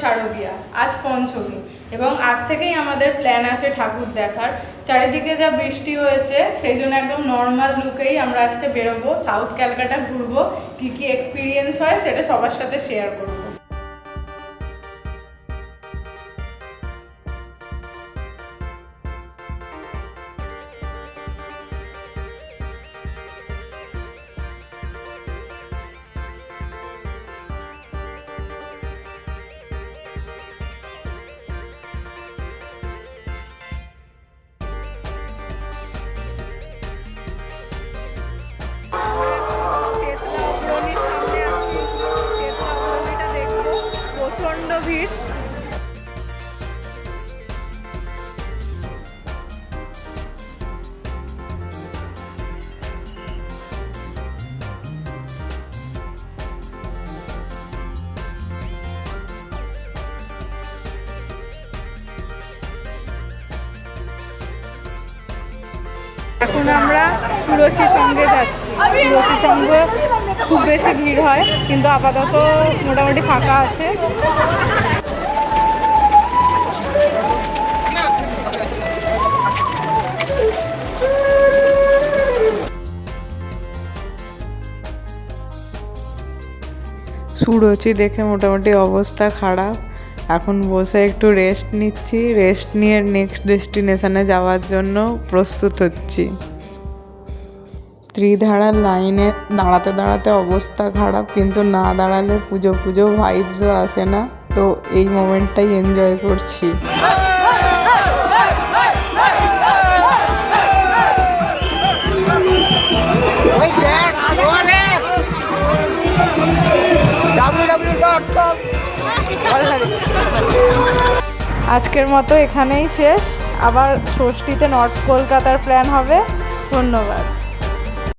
শারদিয়া, আজ পঞ্চমী এবং আজ থেকেই আমাদের প্ল্যান আছে ঠাকুর দেখার। চারিদিকে যা বৃষ্টি হয়েছে সেই জন্য একদম নর্মাল লুকেই আমরা আজকে বেরোবো, সাউথ ক্যালকাটা ঘুরবো। কী কী এক্সপিরিয়েন্স হয় সেটা সবার সাথে শেয়ার করবো। প্রচন্ড ভিড়। এখন আমরা সুরসী সঙ্গে যাচ্ছি। সুরসী সঙ্গে খুব বেশি ভিড় হয়, কিন্তু আপাতত মোটামুটি ফাঁকা আছে। সুরচি দেখে মোটামুটি অবস্থা খারাপ। এখন বসে একটু রেস্ট নিচ্ছি, রেস্ট নিয়ে নেক্সট ডেস্টিনেশনে যাওয়ার জন্য প্রস্তুত হচ্ছি। ত্রিধারার লাইনে দাঁড়াতে দাঁড়াতে অবস্থা খারাপ, কিন্তু না দাঁড়ালে পুজো পুজো ভাইবসও আসে না, তো এই মোমেন্টটাই এনজয় করছি। আজকের মতো এখানেই শেষ। আবার ষষ্ঠীতে নর্থ কলকাতার প্ল্যান হবে। ধন্যবাদ।